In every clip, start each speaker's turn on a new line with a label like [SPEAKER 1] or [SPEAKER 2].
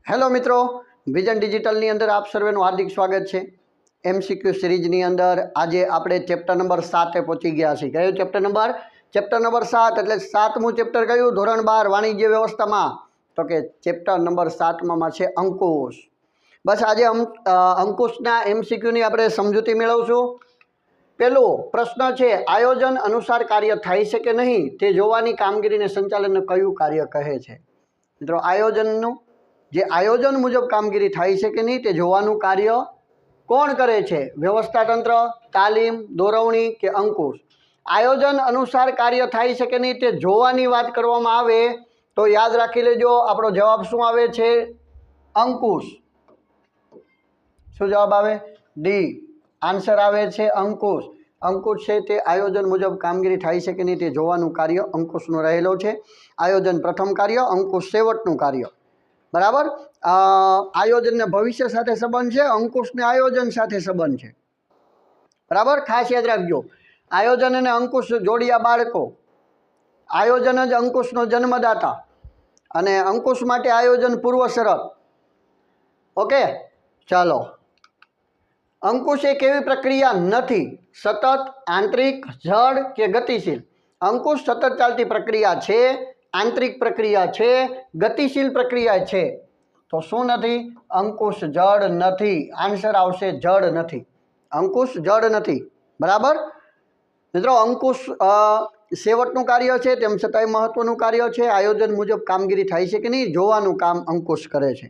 [SPEAKER 1] Hello मित्रों, vision digital अंदर आप सर्वेનું हार्दिक स्वागत है। एमसीक्यू सीरीजनी अंदर आज આપણે चैप्टर नंबर 7 पहुंची गया છે। કયો चैप्टर नंबर 7 એટલે 7મું ચેપ્ટર કયું? ધોરણ 12 વાણિજ્ય વ્યવસ્થામાં। તો કે ચેપ્ટર નંબર 7માં છે અંકુશ। બસ આજે અંકુશના એમસીક્યુ ની આપણે સમજૂતી મેળવશું। પહેલો પ્રશ્ન છે, આયોજન અનુસાર કાર્ય થાય છે કે નહીં તે જોવાની કામગીરીને સંચાલનને કયું કાર્ય કહે છે? મિત્રો, આયોજનનું જે આયોજન મુજબ કામગીરી થાય છે કે નહીં તે જોવાનું કાર્ય કોણ કરે છે? વ્યવસ્થા તંત્ર, તાલીમ, દોરવણી કે અંકુશ? આયોજન અનુસાર કાર્ય થાય છે કે નહીં તે જોવાની વાત કરવામાં આવે તો યાદ રાખી લેજો, આપણો જવાબ શું આવે છે? અંકુશ। શું જવાબ આવે? ડી, આન્સર આવે છે અંકુશ। અંકુશ છે તે આયોજન મુજબ કામગીરી થાય છે કે નહીં તે જોવાનું કાર્ય અંકુશનો રહેલો છે। આયોજન પ્રથમ કાર્ય, અંકુશ છેવટનું કાર્ય। बराबर। आयोजन ने भविष्य साथे संबंध है, अंकुश ने आयोजन साथे संबंध है। बराबर, खास याद रखो, आयोजन ने अंकुश जोड़िया बाळको। आयोजन ज अंकुशनो जन्मदाता अने अंकुश माटे आयोजन पूर्व शरत। ओके, चलो। अंकुश एक एवी प्रक्रिया नथी, सतत, आंतरिक, जड़ के गतिशील। अंकुश सतत चालती प्रक्रिया छे, आंतरिक प्रक्रिया छे, गतिशील प्रक्रिया छे। तो शू नथी? अंकुश जड़ नथी। आंसर आवशे जड़ नथी। अंकुश जड़ नथी। बराबर मित्रों, अंकुश सेवटનું कार्य છે, તેમ છતાંય મહત્વનું કાર્ય છે। આયોજન મુજબ કામગીરી થાય છે કે નહીં જોવાનું કામ અંકુશ કરે છે।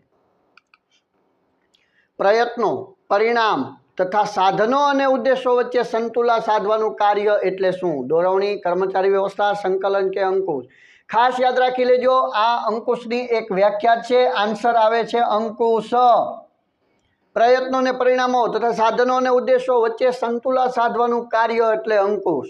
[SPEAKER 1] પ્રયત્નો, પરિણામ તથા સાધનો અને ઉદ્દેશો વચ્ચે સંતુલન સાધવાનું કાર્ય એટલે શું? દોરવણી, કર્મચારી વ્યવસ્થા, સંકલન કે અંકુશ? खास याद राखी लेजो, आ अंकुशनी एक व्याख्या है। आंसर आवे छे अंकुश। प्रयत्नों ने परिणामों तथा साधनों ने उद्देश्यों वच्चे संतुलन साधवानुं कार्य एटले अंकुश।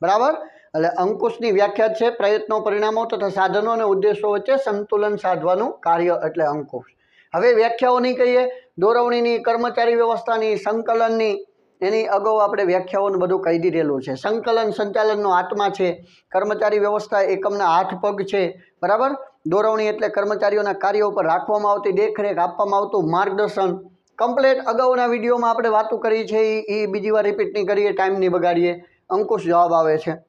[SPEAKER 1] बराबर, એટલે અંકુશની વ્યાખ્યા છે પ્રયત્નો, પરિણામો તથા સાધનો અને ઉદ્દેશો વચ્ચે સંતુલન સાધવાનું કાર્ય એટલે અંકુશ। હવે વ્યાખ્યાઓની કહીએ, દોરવણીની, કર્મચારી વ્યવસ્થાની, સંકલનની, એની અગાઉ આપણે વ્યાખ્યાઓનું બધું કહી દીધેલું છે। સંકલન સંચાલનનો આત્મા છે, કર્મચારી વ્યવસ્થા એકમના હાથ પગ છે। બરાબર, દોરવણી એટલે કર્મચારીઓના કાર્યો ઉપર રાખવામાં આવતી દેખરેખ, આપવામાં આવતું માર્ગદર્શન। કમ્પ્લીટ અગાઉના વિડીયોમાં આપણે વાતો કરી છે, એ બીજી વાર રિપીટ નહીં કરીએ, ટાઈમ નહીં બગાડીએ। અંકુશ જવાબ આવે છે।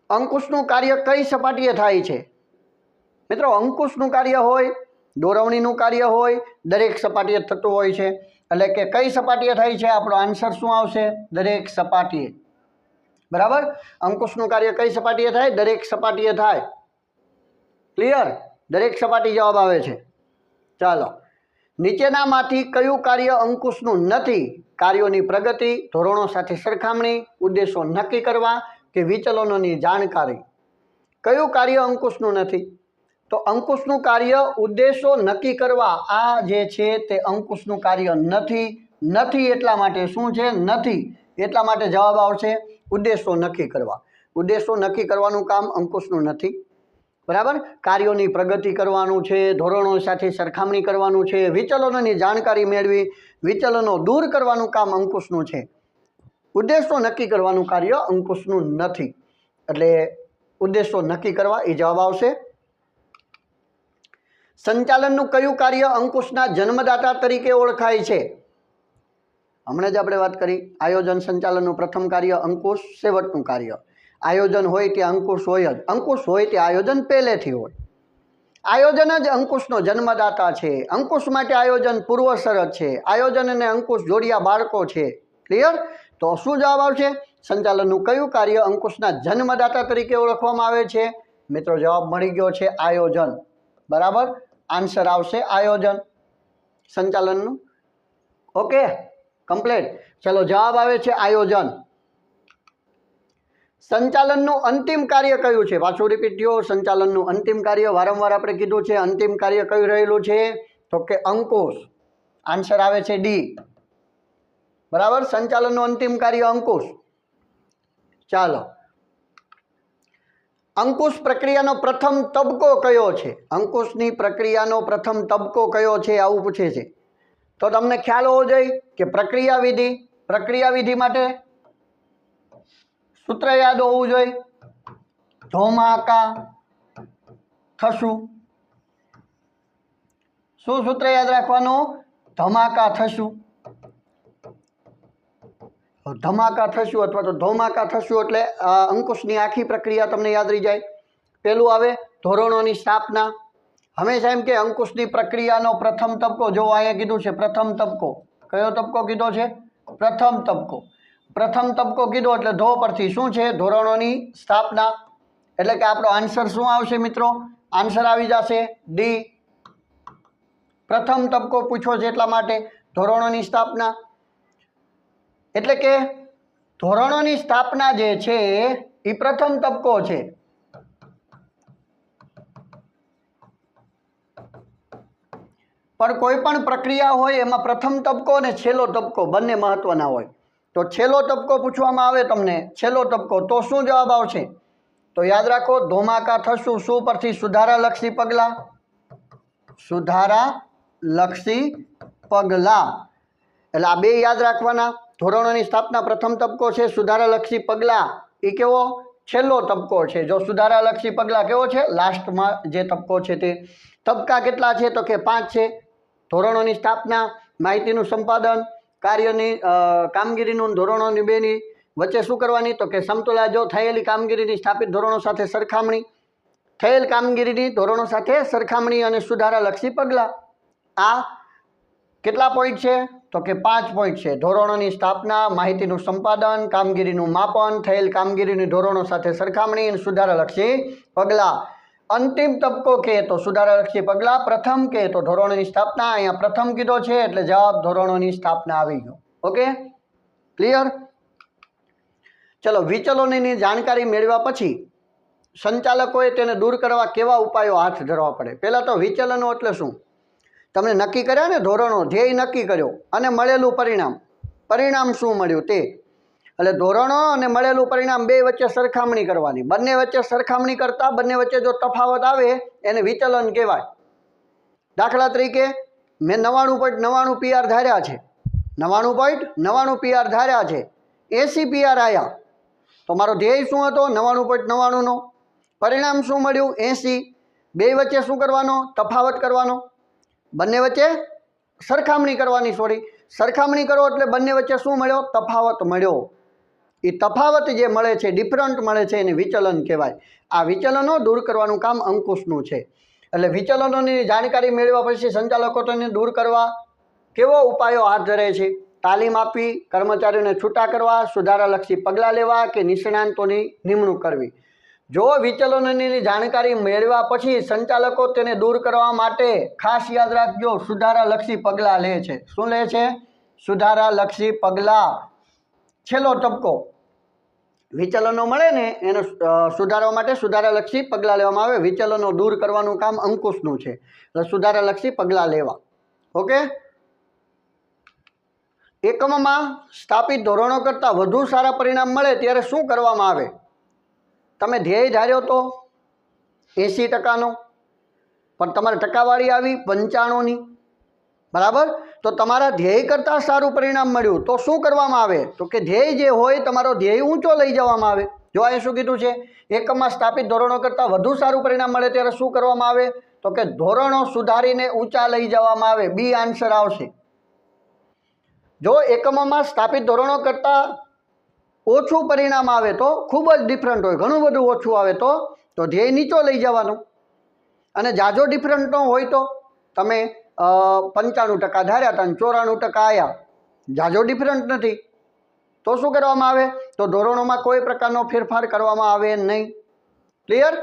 [SPEAKER 1] અંકુશનું કાર્ય કઈ સપાટીએ થાય છે? મિત્રો, અંકુશનું કાર્ય હોય, દોરવણીનું કાર્ય હોય, દરેક સપાટીએ થતું હોય છે। એટલે કે કઈ સપાટીએ થાય છે? આપણો આન્સર શું આવશે? દરેક સપાટીએ। બરાબર, અંકુશનું કાર્ય કઈ સપાટીએ થાય? દરેક સપાટીએ થાય। ક્લિયર? દરેક સપાટી જવાબ આવે છે। ચાલો, નીચેનામાંથી કયું કાર્ય અંકુશનું નથી? કાર્યોની પ્રગતિ, ધોરણો સાથે સરખામણી, ઉદ્દેશો નક્કી કરવા કે વિચલનોની જાણકારી? કયું કાર્ય અંકુશનું નથી? તો અંકુશનું કાર્ય ઉદ્દેશો નક્કી કરવા, આ જે છે તે અંકુશનું કાર્ય નથી। નથી એટલા માટે શું છે? નથી એટલા માટે જવાબ આવશે ઉદ્દેશો નક્કી કરવા। ઉદ્દેશો નક્કી કરવાનું કામ અંકુશનું નથી। બરાબર, કાર્યોની પ્રગતિ કરવાનું છે, ધોરણો સાથે સરખામણી કરવાનું છે, વિચલનોની જાણકારી મેળવી વિચલનો દૂર કરવાનું કામ અંકુશનું છે। ઉદ્દેશો નક્કી કરવાનું કાર્ય અંકુશનું નથી। એટલે ઉદ્દેશો નક્કી કરવા એ જવાબ આવશે। સંચાલનનું કયું કાર્ય અંકુશના જન્મદાતા તરીકે ઓળખાય છે? હમણાં જ આપણે વાત કરી, આયોજન સંચાલનનું પ્રથમ કાર્ય અંકુશ, છેવટનું કાર્ય। આયોજન હોય તે અંકુશ હોય જ, અંકુશ હોય તે આયોજન પહેલેથી હોય। આયોજન જ અંકુશનો જન્મદાતા છે। અંકુશ માટે આયોજન પૂર્વ શરત છે। આયોજન અને અંકુશ જોડિયા બાળકો છે। ક્લિયર? તો શું જવાબ આવશે? સંચાલનનું કયું કાર્ય અંકુશના જન્મદાતા તરીકે ઓળખવામાં આવે છે? મિત્રો, જવાબ મળી ગયો છે આયોજન। બરાબર, आंसर आवशे आयोजन संचालनનું। Okay, complete. चलो, जवाब आवे छे आयोजन। संचालनનું अंतिम कार्य कयुं छे? पाछું रिपीट थयो, संचालनનું अंतिम कार्य वारंवार आपणे कीधुं छे, अंतिम कार्य कयुं रहेલું છે? तो के अंकुश। आंसर आवे छे डी। बराबर, संचालनનું अंतिम कार्य अंकुश। चालो, अंकुश प्रक्रियानो प्रथम तबको कयो छे? अंकुशनी प्रक्रियानो प्रथम तबको कयो छे आवुं पूछे छे। तो तमने ख्याल होवो जोईए के प्रक्रिया विधि माटे सूत्र याद होवुं जोईए। धोमाका थशुं શું સૂત્ર યાદ રાખવાનું? ધમાકા થશું, ધમાકા થશું અથવા તો ધોમાકા થશું એટલે અંકુશની આખી પ્રક્રિયા તમને યાદ રહી જાય. પેલું આવે ધોરણોની સ્થાપના. હંમેશા એમ કે અંકુશની પ્રક્રિયાનો પ્રથમ તબક્કો, જો અહીંયા કીધું છે પ્રથમ તબક્કો, કયો તબક્કો કીધો છે? પ્રથમ તબક્કો. પ્રથમ તબક્કો કીધો એટલે ધો પરથી શું છે? ધોરણોની સ્થાપના. એટલે કે આપણો આન્સર શું આવશે મિત્રો? આન્સર આવી જશે ડી. પ્રથમ તબક્કો પૂછ્યો છે એટલા માટે ધોરણોની સ્થાપના. એટલે કે ધોરણોની સ્થાપના જે છે એ પ્રથમ તબક્કો છે. પણ કોઈ પણ પ્રક્રિયા હોય એમાં પ્રથમ તબક્કો અને છેલ્લો તબક્કો બંને મહત્વના હોય. તો છેલ્લો તબક્કો પૂછવામાં આવે તમને, છેલ્લો તબક્કો, તો શું જવાબ આવશે? તો યાદ રાખો ધોમાકા થશું, શું પરથી? સુધારાલક્ષી પગલાં, સુધારાલક્ષી પગલાં. એટલે આ બે યાદ રાખવાના. ધોરણોની સ્થાપના પ્રથમ તબક્કો છે, સુધારાલક્ષી પગલાં એ કેવો? છેલ્લો તબક્કો છે. જો સુધારાલક્ષી પગલાં કેવો છે? લાસ્ટમાં જે તબક્કો છે તે. તબક્કા કેટલા છે? તો કે 5 છે. ધોરણોની સ્થાપના, માહિતીનું સંપાદન, કાર્યની કામગીરીનું ધોરણોની બેની વચ્ચે શું કરવાની? તો કે સમતુલા. જો થયેલી કામગીરીની સ્થાપિત ધોરણો સાથે સરખામણી, થયેલ કામગીરીની ધોરણો સાથે સરખામણી અને સુધારાલક્ષી પગલાં. આ કેટલા પોઈન્ટ છે? તો કે 5 પોઈન્ટ છે. ધોરણોની સ્થાપના, માહિતીનું સંપાદન, કામગીરીનું માપન, થયેલ કામગીરીની ધોરણો સાથે સરખામણી અને સુધારાલક્ષી પગલાં. અંતિમ તબક્કો કહે તો સુધારાલક્ષી પગલાં, પ્રથમ કહે તો ધોરણોની સ્થાપના. અહીંયા પ્રથમ કીધો છે એટલે જવાબ ધોરણોની સ્થાપના આવી ગયો. Okay, clear? ચલો, વિચલનોની જાણકારી મેળવ્યા પછી સંચાલકોએ તેને દૂર કરવા કેવા ઉપાયો હાથ ધરવા પડે? પહેલાં તો વિચલનો એટલે શું? તમને નક્કી કર્યા ને ધોરણો, ધ્યેય નક્કી કર્યો અને મળેલું પરિણામ, પરિણામ શું મળ્યું તે. એટલે ધોરણો અને મળેલું પરિણામ બે વચ્ચે સરખામણી કરવાની. બંને વચ્ચે સરખામણી કરતાં બંને વચ્ચે જો તફાવત આવે એને વિચલન કહેવાય. દાખલા તરીકે મેં 99.99 PR ધાર્યા છે, 99.99 PR ધાર્યા છે, 80 PR આવ્યા, તો મારો ધ્યેય શું હતો? 99.99નો. પરિણામ શું મળ્યું? 80. બે વચ્ચે શું કરવાનો? તફાવત કરવાનો. બંને વચ્ચે સરખામણી કરવાની. સરખામણી કરો એટલે બંને વચ્ચે શું મળ્યો? તફાવત મળ્યો. એ તફાવત જે મળે છે, ડિફરન્ટ મળે છે, એને વિચલન કહેવાય. આ વિચલનો દૂર કરવાનું કામ અંકુશનું છે. એટલે વિચલનોની જાણકારી મેળવ્યા પછી સંચાલકો તેને દૂર કરવા કેવો ઉપાયો હાથ ધરે છે? તાલીમ આપી, કર્મચારીઓને છૂટા કરવા, સુધારાલક્ષી પગલાં લેવા કે નિષ્ણાંતોની નિમણૂક કરવી. જો વિચલનોની જાણકારી મેળવ્યા પછી સંચાલકો તેને દૂર કરવા માટે ખાસ યાદ રાખજો સુધારાલક્ષી પગલાં લે છે. શું લે છે? સુધારાલક્ષી પગલાં. છેલ્લો તબક્કો, વિચલનો મળે ને એને સુધારવા માટે સુધારાલક્ષી પગલાં લેવામાં આવે. વિચલનો દૂર કરવાનું કામ અંકુશનું છે, એટલે સુધારાલક્ષી પગલાં લેવા. ઓકે, એકમમાં સ્થાપિત ધોરણો કરતાં વધુ સારા પરિણામ મળે ત્યારે શું કરવામાં આવે? તમે ધ્યેય ધાર્યો તો 80%નો, પણ તમારે ટકાવારી આવી 95ની, બરાબર? તો તમારા ધ્યેય કરતાં સારું પરિણામ મળ્યું તો શું કરવામાં આવે? તો કે ધ્યેય જે હોય તમારો ધ્યેય ઊંચો લઈ જવામાં આવે. જો અહીં શું કીધું છે? એકમમાં સ્થાપિત ધોરણો કરતાં વધુ સારું પરિણામ મળે ત્યારે શું કરવામાં આવે? તો કે ધોરણો સુધારીને ઊંચા લઈ જવામાં આવે. બી આન્સર આવશે. જો એકમોમાં સ્થાપિત ધોરણો કરતાં ઓછું પરિણામ આવે તો, ખૂબ જ ડિફરન્ટ હોય, ઘણું બધું ઓછું આવે તો ધ્યેય નીચો લઈ જવાનું. અને જાજો ડિફરન્ટ ન હોય તો તમે 95% ધાર્યા હતા અને 94% આવ્યા, જાજો ડિફરન્ટ નથી, તો શું કરવામાં આવે? તો ધોરણોમાં કોઈ પ્રકારનો ફેરફાર કરવામાં આવે નહીં. ક્લિયર?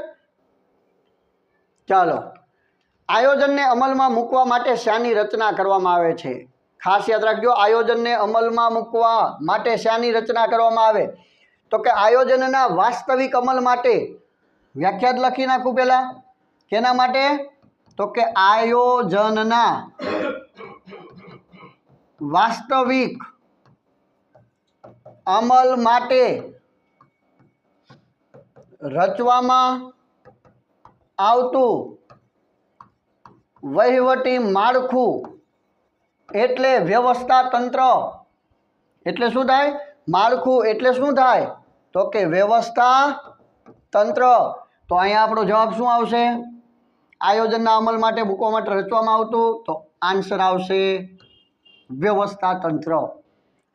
[SPEAKER 1] ચાલો, આયોજનને અમલમાં મૂકવા માટે શાની રચના કરવામાં આવે છે? ખાસ યાદ રાખજો, આયોજનને અમલમાં મૂકવા માટે શાની રચના કરવામાં આવે? તો કે આયોજનના વાસ્તવિક અમલ માટે. વ્યાખ્યા લખી નાખું પહેલાં. કેના માટે? તો કે આયોજનના વાસ્તવિક અમલ માટે રચવામાં આવતું વહીવટી માળખું એટલે વ્યવસ્થા તંત્ર. એટલે શું થાય? માળખું એટલે શું થાય? તો કે વ્યવસ્થા તંત્ર. તો અહીંયા આપણો જવાબ શું આવશે? આયોજનના અમલ માટે મૂકવા માટે રચવામાં આવતું? તો આન્સર આવશે વ્યવસ્થા તંત્ર.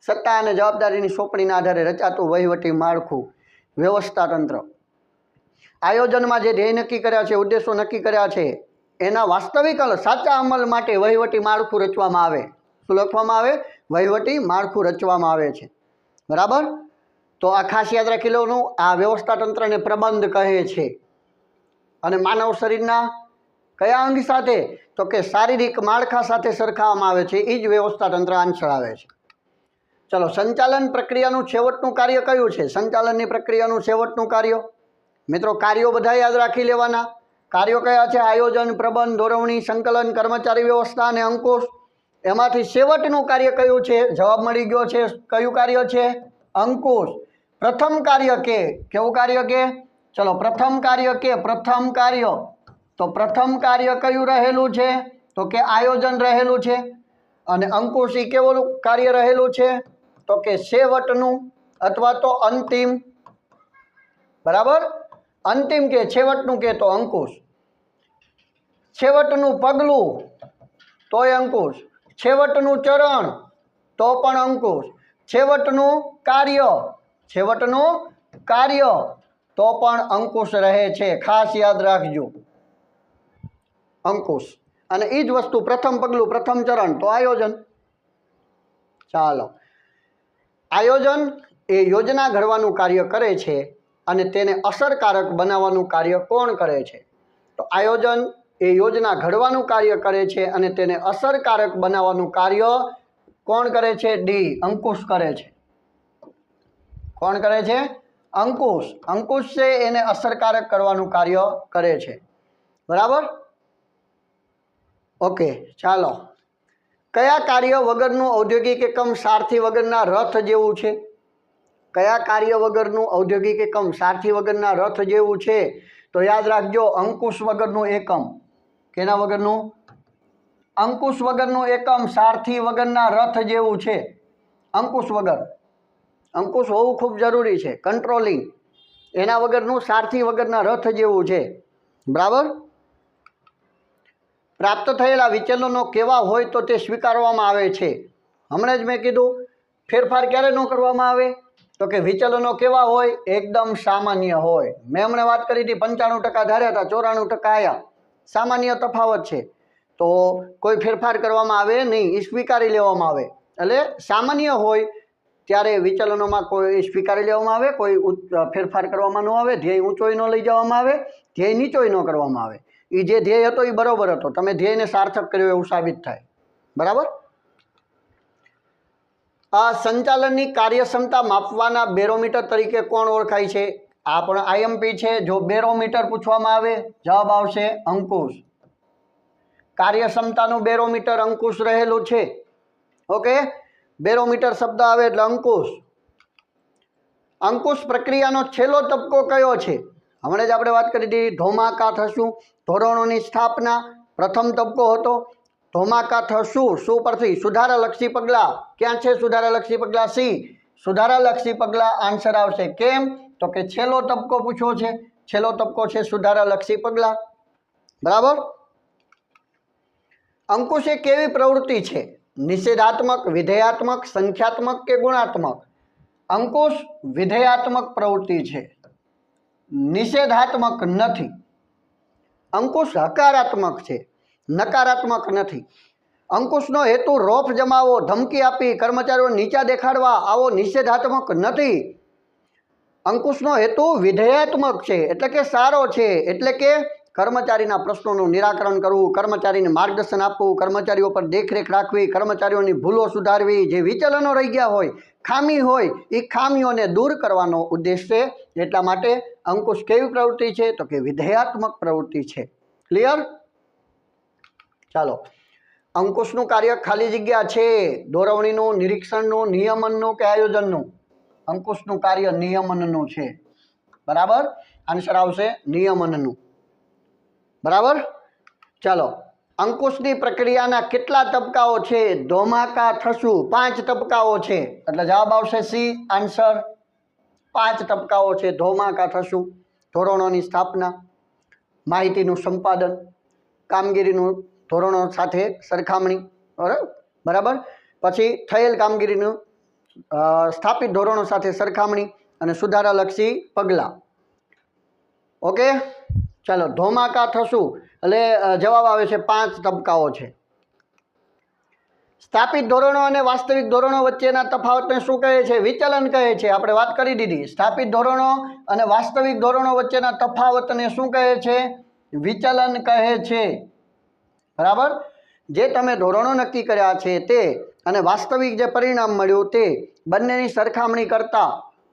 [SPEAKER 1] સત્તા અને જવાબદારીની સોંપણીના આધારે રચાતું વહીવટી માળખું વ્યવસ્થા તંત્ર. આયોજનમાં જે ધ્યેય નક્કી કર્યા છે, ઉદ્દેશો નક્કી કર્યા છે, એના વાસ્તવિક સાચા અમલ માટે વહીવટી માળખું રચવામાં આવે. શું લખવામાં આવે? વહીવટી માળખું રચવામાં આવે છે. બરાબર. તો આ ખાસ યાદ રાખી લેવાનું. આ વ્યવસ્થા તંત્રને પ્રબંધ કહે છે. અને માનવ શરીરના કયા અંગ સાથે? તો કે શારીરિક માળખા સાથે સરખાવવામાં આવે છે. એ જ વ્યવસ્થા તંત્ર આન્સર આવે છે. ચલો, સંચાલન પ્રક્રિયાનું છેવટનું કાર્ય કયું છે? સંચાલનની પ્રક્રિયાનું છેવટનું કાર્ય મિત્રો, કાર્યો બધા યાદ રાખી લેવાના. કાર્યો કયા છે? આયોજન, પ્રબંધ, દોરવણી, સંકલન, કર્મચારી વ્યવસ્થા અને અંકુશ. એમાંથી છેવટનું કાર્ય કયું છે? જવાબ મળી ગયો છે. કયું કાર્ય છે? અંકુશ. પ્રથમ કાર્ય કે કેવું કાર્ય કે? ચલો, પ્રથમ કાર્ય કે પ્રથમ કાર્ય. તો પ્રથમ કાર્ય કયું રહેલું છે? તો કે આયોજન રહેલું છે. અને અંકુશ એ કેવું કાર્ય રહેલું છે? તો કે છેવટનું અથવા તો અંતિમ. બરાબર. અંતિમ કે છેવટનું કે તો અંકુશ. છેવટનું પગલું તોય અંકુશ. છેવટનું ચરણ તો પણ અંકુશ. છેવટનું કાર્ય તો પણ અંકુશ રહે છે. ખાસ યાદ રાખજો, અંકુશ. અને એ જ વસ્તુ પ્રથમ પગલું, પ્રથમ ચરણ તો આયોજન. ચાલો, આયોજન એ યોજના ઘડવાનું કાર્ય કરે છે અને તેને અસરકારક બનાવવાનું કાર્ય કોણ કરે છે? તો આયોજન એ યોજના ઘડવાનું કાર્ય કરે છે અને તેને અસરકારક બનાવવાનું કાર્ય કોણ કરે છે? ડી, અંકુશ કરે છે. કોણ કરે છે? અંકુશ. અંકુશ છે એને અસરકારક કરવાનું કાર્ય કરે છે. બરાબર. ઓકે, ચાલો. કયા કાર્ય વગરનું ઔદ્યોગિક એકમ સારથી વગરના રથ જેવું છે? કયા કાર્ય વગરનું ઔદ્યોગિક એકમ સારથી વગરના રથ જેવું છે? તો યાદ રાખજો, અંકુશ વગરનું એકમ. કેના વગરનું? અંકુશ વગરનું એકમ સારથી વગરના રથ જેવું છે. અંકુશ વગર. અંકુશ હોવું ખૂબ જરૂરી છે. કંટ્રોલિંગ. એના વગરનું સારથી વગરના રથ જેવું છે. બરાબર. પ્રાપ્ત થયેલા વિચલનો કેવા હોય તો તે સ્વીકારવામાં આવે છે? હમણાં જ મેં કીધું, ફેરફાર ક્યારે ન કરવામાં આવે? તો કે વિચલનો કેવા હોય? એકદમ સામાન્ય હોય. મેં હમણાં વાત કરી હતી 95% ધાર્યા હતા, 94% આવ્યા. સામાન્ય તફાવત છે. તો કોઈ ફેરફાર કરવામાં આવે નહીં, એ સ્વીકારી લેવામાં આવે. એટલે સામાન્ય હોય ત્યારે વિચલનોમાં કોઈ સ્વીકારી લેવામાં આવે, કોઈ ફેરફાર કરવામાં ન આવે, ધ્યેય ઊંચોય ન લઈ જવામાં આવે, ધ્યેય નીચોય ન કરવામાં આવે. એ જે ધ્યેય હતો એ બરોબર હતો, તમે ધ્યેયને સાર્થક કર્યો એવું સાબિત થાય. બરાબર. આ સંચાલનની કાર્યક્ષમતા માપવાના બેરોમીટર તરીકે કોણ ઓળખાય છે? આ પણ આઈએમપી છે. જો બેરોમીટર પૂછવામાં આવે, જવાબ આવશે અંકુશ. કાર્યક્ષમતાનું બેરોમીટર અંકુશ રહેલું છે. ઓકે, બેરોમીટર શબ્દ આવે એટલે અંકુશ. અંકુશ પ્રક્રિયાનો છેલ્લો તબક્કો કયો છે? હમણાં જ આપણે વાત કરી હતી, ધોમાકા થશું, ધોરણોની સ્થાપના પ્રથમ તબક્કો હતો. ધોમાકા થશું, શું પરથી? સુધારાલક્ષી પગલાં. ક્યાં છે સુધારાલક્ષી પગલાં? સી, સુધારાલક્ષી પગલાં આન્સર આવશે. કેમ? તો કે છેલ્લો તબક્કો પૂછ્યો છે. છેલ્લો તબક્કો છે સુધારાલક્ષી પગલાં. બરાબર. અંકુશ એ કેવી પ્રવૃત્તિ છે? નિષેધાત્મક, વિધેયાત્મક, સંખ્યાત્મક કે ગુણાત્મક? અંકુશ વિધેયાત્મક પ્રવૃત્તિ છે, નિષેધાત્મક નથી. અંકુશ હકારાત્મક છે, નકારાત્મક નથી. અંકુશનો હેતુ રોફ જમાવો, ધમકી આપી કર્મચારીઓ નીચા દેખાડવા આવો નિષેધાત્મક નથી. અંકુશનો હેતુ વિધેયાત્મક છે, એટલે કે સારો છે. એટલે કે કર્મચારીના પ્રશ્નોનું નિરાકરણ કરવું, કર્મચારીને માર્ગદર્શન આપવું, કર્મચારીઓ પર દેખરેખ રાખવી, કર્મચારીઓની ભૂલો સુધારવી, જે વિચલનો રહી ગયા હોય, ખામી હોય, એ ખામીઓને દૂર કરવાનો ઉદ્દેશ છે. એટલા માટે અંકુશ કેવી પ્રવૃત્તિ છે? તો કે વિધેયાત્મક પ્રવૃત્તિ છે. ક્લિયર? ચાલો, અંકુશનું કાર્ય ખાલી જગ્યા છે દોરવણીનું, નિરીક્ષણનું, નિયમનનું કે આયોજનનું? અંકુશનું કાર્ય નિયમનનું છે. બરાબર. આન્સર આવશે નિયમનનું. બરાબર. ચાલો, અંકુશની પ્રક્રિયાના કેટલા તબક્કાઓ છે? ધોમાકા થશું 5 તબક્કાઓ છે. એટલે જવાબ આવશે સી, આન્સર 5 તબક્કાઓ છે. ધોમાકા થશું, ધોરણોની સ્થાપના, માહિતીનું સંપાદન, કામગીરીનું ધોરણો સાથે સરખામણી, બરાબર. પછી થયેલ કામગીરીનું સ્થાપિત ધોરણો સાથે સરખામણી અને સુધારાલક્ષી પગલાં. ઓકે, ચાલો. ધોમાકા થશું એટલે જવાબ આવે છે 5 તબક્કાઓ છે. સ્થાપિત ધોરણો અને વાસ્તવિક ધોરણો વચ્ચેના તફાવતને શું કહે છે? વિચલન કહે છે. આપણે વાત કરી દીધી. સ્થાપિત ધોરણો અને વાસ્તવિક ધોરણો વચ્ચેના તફાવતને શું કહે છે? વિચલન કહે છે. બરાબર. જે તમે ધોરણો નક્કી કર્યા છે તે અને વાસ્તવિક જે પરિણામ મળ્યું તે બંનેની સરખામણી કરતા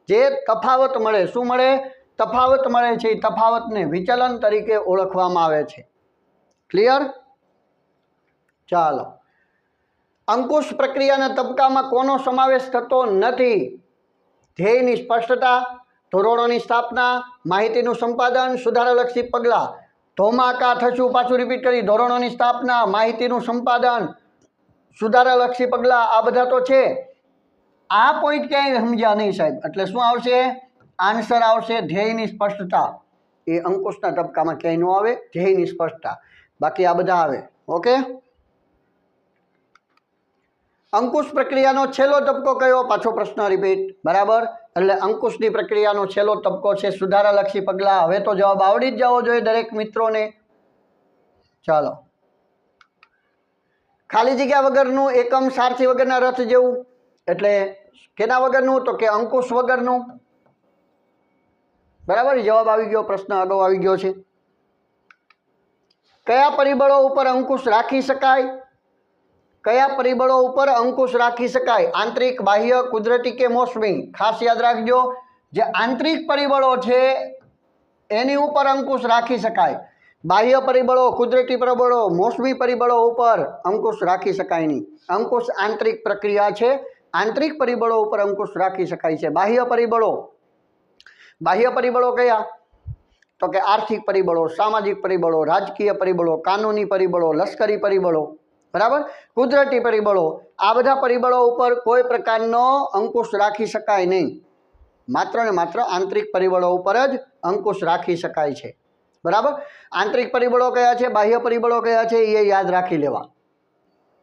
[SPEAKER 1] જે તફાવત મળે, શું મળે? તફાવત મળે છે. એ તફાવતને વિચલન તરીકે ઓળખવામાં આવે છે. ક્લિયર? ચાલો. અંકુશ પ્રક્રિયાના તબક્કામાં કોનો સમાવેશ થતો નથી? ધ્યેયની સ્પષ્ટતા, ધોરણોની સ્થાપના, માહિતીનું સંપાદન, સુધારાલક્ષી પગલાં. ધોમાકા થશું, પાછું રિપીટ કરી. ધોરણોની સ્થાપના, માહિતીનું સંપાદન, સુધારાલક્ષી પગલાં, આ બધા તો છે. આ પોઈન્ટ ક્યાંય સમજ્યા નહીં સાહેબ, એટલે શું આવશે? આન્સર આવશે ધ્યેયની સ્પષ્ટતા. એ અંકુશના તબક્કામાં ક્યાંય ન આવે, ધ્યેયની સ્પષ્ટતા. બાકી આ બધા આવે. ઓકે. અંકુશ પ્રક્રિયાનો છેલ્લો તબક્કો કયો? પાછો પ્રશ્ન રિપીટ. બરાબર. એટલે અંકુશની પ્રક્રિયાનો છેલ્લો તબક્કો છે સુધારાલક્ષી પગલાં. હવે તો જવાબ આવડી જ જવો જોઈએ દરેક મિત્રોને. ચાલો. ખાલી જગ્યા વગરનું એકમ સારથી વગરના રથ જેવું. એટલે કેના વગરનું? તો કે અંકુશ વગરનું. બરાબર. જવાબ આવી ગયો, પ્રશ્ન આગળ આવી ગયો છે. કયા પરિબળો ઉપર અંકુશ રાખી શકાય? કયા પરિબળો ઉપર અંકુશ રાખી શકાય? આંતરિક, બાહ્ય, કુદરતી કે મોસમી? ખાસ યાદ રાખજો, જે આંતરિક પરિબળો છે એની ઉપર અંકુશ રાખી શકાય. બાહ્ય પરિબળો, કુદરતી પરિબળો, મોસમી પરિબળો ઉપર અંકુશ રાખી શકાય નહીં. અંકુશ આંતરિક પ્રક્રિયા છે. આંતરિક પરિબળો ઉપર અંકુશ રાખી શકાય છે. બાહ્ય પરિબળો, બાહ્ય પરિબળો કયા? તો કે આર્થિક પરિબળો, સામાજિક પરિબળો, રાજકીય પરિબળો, કાનૂની પરિબળો, લશ્કરી પરિબળો. બરાબર. કુદરતી પરિબળો, આ બધા પરિબળો ઉપર કોઈ પ્રકારનો અંકુશ રાખી શકાય નહીં. માત્ર ને માત્ર આંતરિક પરિબળો ઉપર જ અંકુશ રાખી શકાય છે. બરાબર. આંતરિક પરિબળો કયા છે, બાહ્ય પરિબળો કયા છે, એ યાદ રાખી લેવા.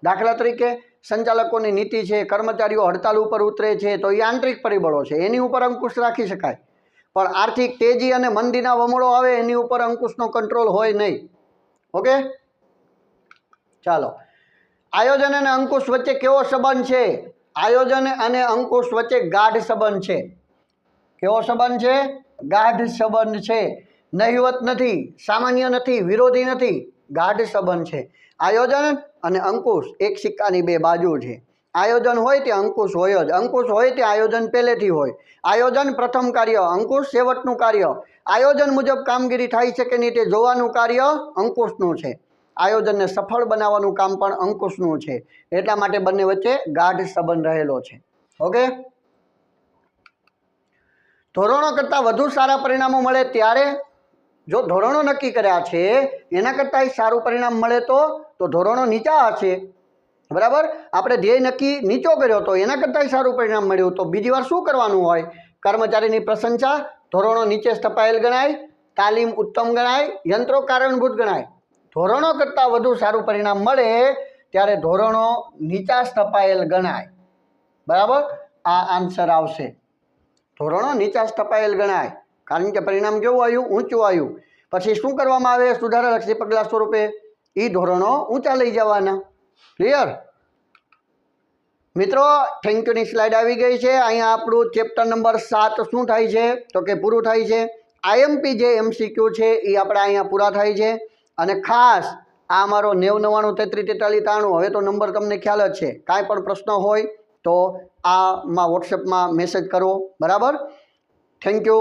[SPEAKER 1] દાખલા તરીકે સંચાલકોની નીતિ છે, કર્મચારીઓ હડતાલ ઉપર ઉતરે છે, તો એ આંતરિક પરિબળો છે, એની ઉપર અંકુશ રાખી શકાય. પણ આર્થિક તેજી અને મંદીના વમળો આવે એની ઉપર અંકુશનો કંટ્રોલ હોય નહીં. ઓકે. ચાલો. આયોજન અને અંકુશ વચ્ચે કેવો સંબંધ છે? આયોજન અને અંકુશ વચ્ચે ગાઢ સંબંધ છે. કેવો સંબંધ છે? ગાઢ સંબંધ છે. નહિવત નથી, સામાન્ય નથી, વિરોધી નથી, ગાઢ સંબંધ છે. આયોજન અને અંકુશ એક સિક્કાની બે બાજુ છે. આયોજન હોય તે અંકુશ હોય જ. અંકુશ હોય તે આયોજન પહેલેથી હોય. આયોજન પ્રથમ કાર્ય, અંકુશ સેવટનું કાર્ય. આયોજન મુજબ કામગીરી થાય છે કે નહીં તે જોવાનું કાર્ય અંકુશનું છે. આયોજનને સફળ બનાવવાનું કામ પણ અંકુશનું છે. એટલા માટે બંને વચ્ચે ગાઢ સંબંધ રહેલો છે. ઓકે. ધોરણો કરતાં વધુ સારા પરિણામો મળે ત્યારે, જો ધોરણો નક્કી કર્યા છે એના કરતાં સારું પરિણામ મળે તો ધોરણો નીચા હશે. બરાબર. આપણે ધ્યેય નક્કી નીચો કર્યો તો એના કરતાં સારું પરિણામ મળ્યું તો બીજી વાર શું કરવાનું હોય? કર્મચારીની પ્રશંસા, ધોરણો નીચે સ્થપાયેલ ગણાય, તાલીમ ઉત્તમ ગણાય, યંત્રો કારણભૂત ગણાય. ધોરણો કરતાં વધુ સારું પરિણામ મળે ત્યારે ધોરણો નીચા સ્થપાયેલ ગણાય. બરાબર. આ આન્સર આવશે. ધોરણો નીચા સ્થપાયેલ ગણાય કારણ કે પરિણામ કેવું આવ્યું? ઊંચું આવ્યું. પછી શું કરવામાં આવે? સુધારાલક્ષી પગલાં સ્વરૂપે એ ધોરણો ઊંચા લઈ જવાના. ક્લિયર મિત્રો? થેન્ક યુની સ્લાઇડ આવી ગઈ છે. અહીંયા આપણું ચેપ્ટર નંબર 7 શું થાય છે? તો કે પૂરું થાય છે. આઈએમપી જે MCQ છે એ આપણે અહીંયા પૂરા થાય છે. અને ખાસ આ અમારો 90 93 43 93, હવે તો નંબર તમને ખ્યાલ જ છે. કાંઈ પણ પ્રશ્ન હોય તો આમાં વોટ્સએપમાં મેસેજ કરો. બરાબર. Thank you.